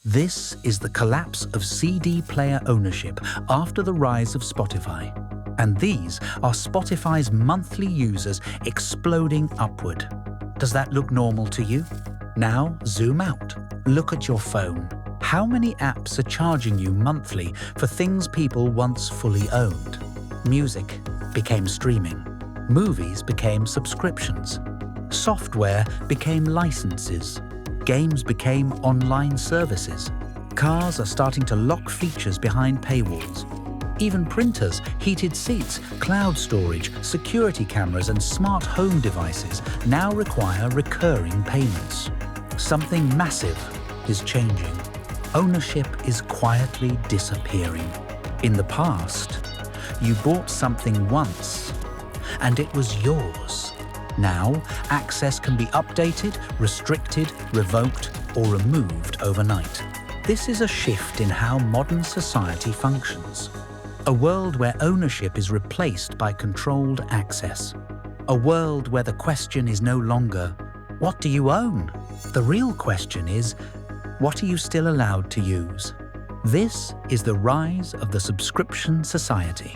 This is the collapse of CD player ownership after the rise of Spotify. And these are Spotify's monthly users exploding upward. Does that look normal to you? Now zoom out. Look at your phone. How many apps are charging you monthly for things people once fully owned? Music became streaming. Movies became subscriptions. Software became licenses. Games became online services. Cars are starting to lock features behind paywalls. Even printers, heated seats, cloud storage, security cameras, and smart home devices now require recurring payments. Something massive is changing. Ownership is quietly disappearing. In the past, you bought something once, and it was yours. Now, access can be updated, restricted, revoked, or removed overnight. This is a shift in how modern society functions. A world where ownership is replaced by controlled access. A world where the question is no longer, what do you own? The real question is, what are you still allowed to use? This is the rise of the subscription society.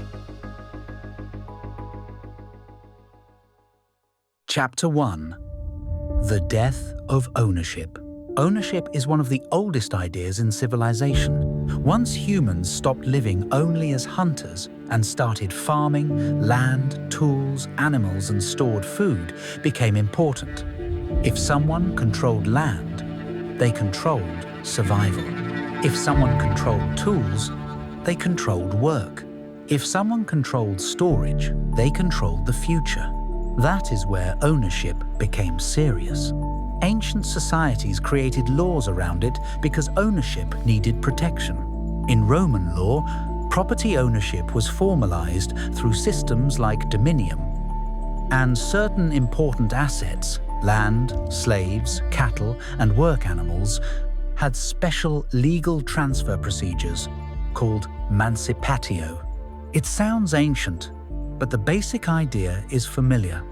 Chapter 1. The Death of Ownership. Ownership is one of the oldest ideas in civilization. Once humans stopped living only as hunters and started farming, land, tools, animals, and stored food became important. If someone controlled land, they controlled survival. If someone controlled tools, they controlled work. If someone controlled storage, they controlled the future. That is where ownership became serious. Ancient societies created laws around it because ownership needed protection. In Roman law, property ownership was formalized through systems like dominium. And certain important assets, land, slaves, cattle, and work animals, had special legal transfer procedures called mancipatio. It sounds ancient, but the basic idea is familiar.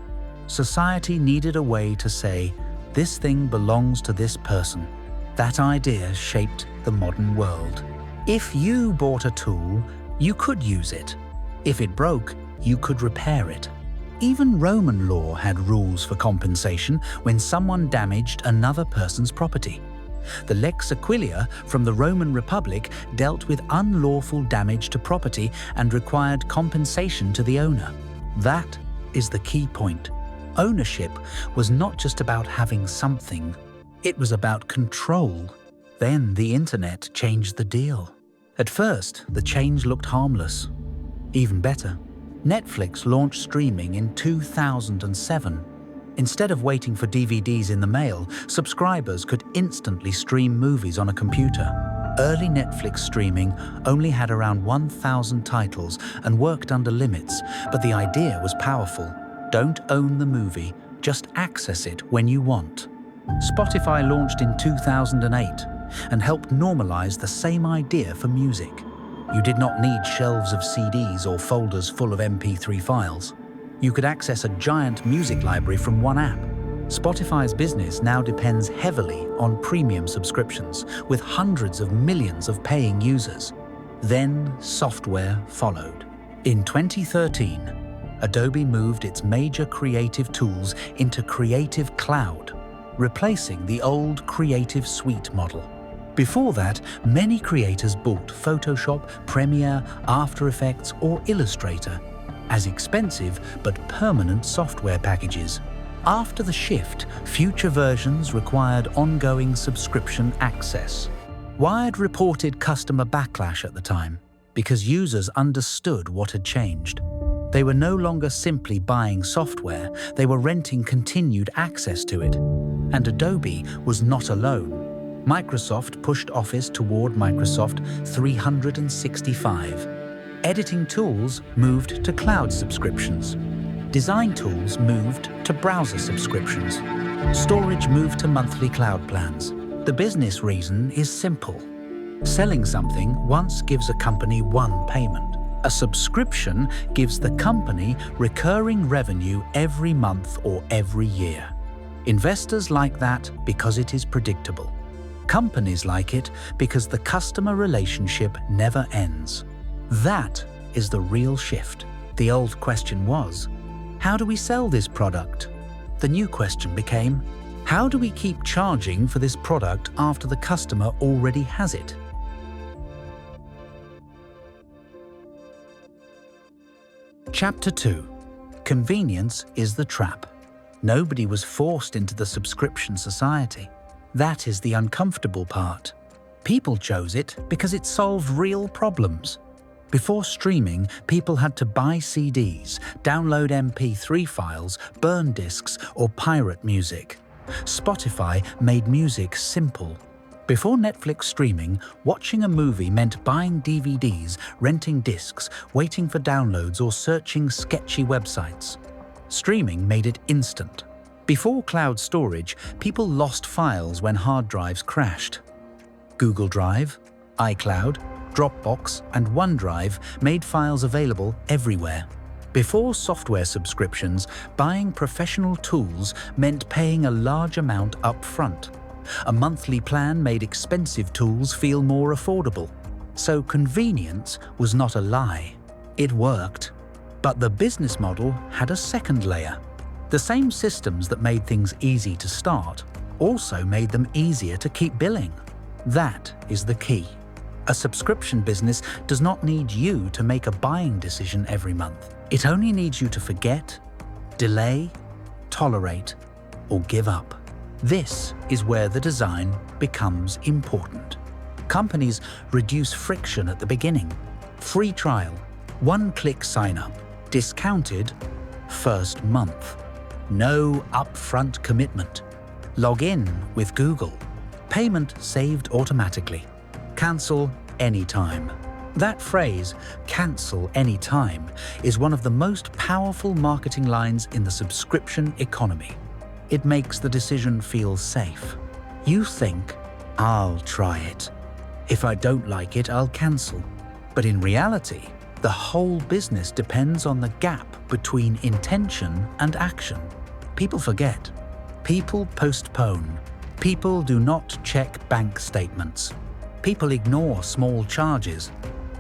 Society needed a way to say, this thing belongs to this person. That idea shaped the modern world. If you bought a tool, you could use it. If it broke, you could repair it. Even Roman law had rules for compensation when someone damaged another person's property. The Lex Aquilia from the Roman Republic dealt with unlawful damage to property and required compensation to the owner. That is the key point. Ownership was not just about having something, it was about control. Then the internet changed the deal. At first, the change looked harmless. Even better, Netflix launched streaming in 2007. Instead of waiting for DVDs in the mail, subscribers could instantly stream movies on a computer. Early Netflix streaming only had around 1,000 titles and worked under limits, but the idea was powerful. Don't own the movie, just access it when you want. Spotify launched in 2008 and helped normalize the same idea for music. You did not need shelves of CDs or folders full of MP3 files. You could access a giant music library from one app. Spotify's business now depends heavily on premium subscriptions, with hundreds of millions of paying users. Then software followed. In 2013, Adobe moved its major creative tools into Creative Cloud, replacing the old Creative Suite model. Before that, many creators bought Photoshop, Premiere, After Effects, or Illustrator as expensive but permanent software packages. After the shift, future versions required ongoing subscription access. Wired reported customer backlash at the time because users understood what had changed. They were no longer simply buying software, they were renting continued access to it. And Adobe was not alone. Microsoft pushed Office toward Microsoft 365. Editing tools moved to cloud subscriptions. Design tools moved to browser subscriptions. Storage moved to monthly cloud plans. The business reason is simple. Selling something once gives a company one payment. A subscription gives the company recurring revenue every month or every year. Investors like that because it is predictable. Companies like it because the customer relationship never ends. That is the real shift. The old question was, how do we sell this product? The new question became, how do we keep charging for this product after the customer already has it? Chapter 2. Convenience is the trap. Nobody was forced into the subscription society. That is the uncomfortable part. People chose it because it solved real problems. Before streaming, people had to buy CDs, download MP3 files, burn discs, or pirate music. Spotify made music simple. Before Netflix streaming, watching a movie meant buying DVDs, renting discs, waiting for downloads, or searching sketchy websites. Streaming made it instant. Before cloud storage, people lost files when hard drives crashed. Google Drive, iCloud, Dropbox, and OneDrive made files available everywhere. Before software subscriptions, buying professional tools meant paying a large amount up front. A monthly plan made expensive tools feel more affordable. So convenience was not a lie. It worked. But the business model had a second layer. The same systems that made things easy to start also made them easier to keep billing. That is the key. A subscription business does not need you to make a buying decision every month. It only needs you to forget, delay, tolerate, or give up. This is where the design becomes important. Companies reduce friction at the beginning. Free trial, one-click sign-up, discounted first month. No upfront commitment. Log in with Google. Payment saved automatically. Cancel anytime. That phrase, cancel anytime, is one of the most powerful marketing lines in the subscription economy. It makes the decision feel safe. You think, I'll try it. If I don't like it, I'll cancel. But in reality, the whole business depends on the gap between intention and action. People forget. People postpone. People do not check bank statements. People ignore small charges.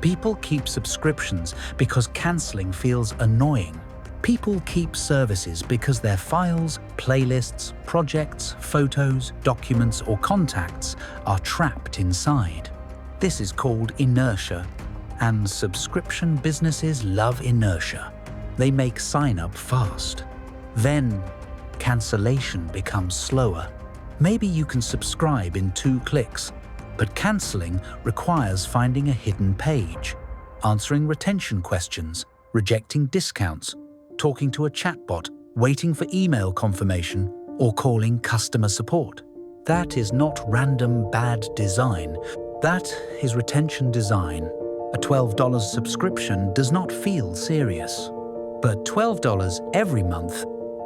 People keep subscriptions because canceling feels annoying. People keep services because their files, playlists, projects, photos, documents, or contacts are trapped inside. This is called inertia, and subscription businesses love inertia. They make sign-up fast. Then, cancellation becomes slower. Maybe you can subscribe in 2 clicks, but canceling requires finding a hidden page, answering retention questions, rejecting discounts, talking to a chatbot, waiting for email confirmation, or calling customer support. That is not random bad design. That is retention design. A $12 subscription does not feel serious. But $12 every month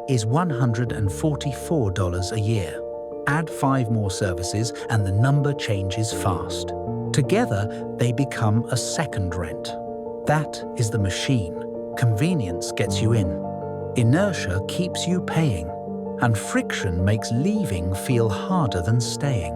is $144 a year. Add 5 more services and the number changes fast. Together, they become a second rent. That is the machine. Convenience gets you in. Inertia keeps you paying. And friction makes leaving feel harder than staying.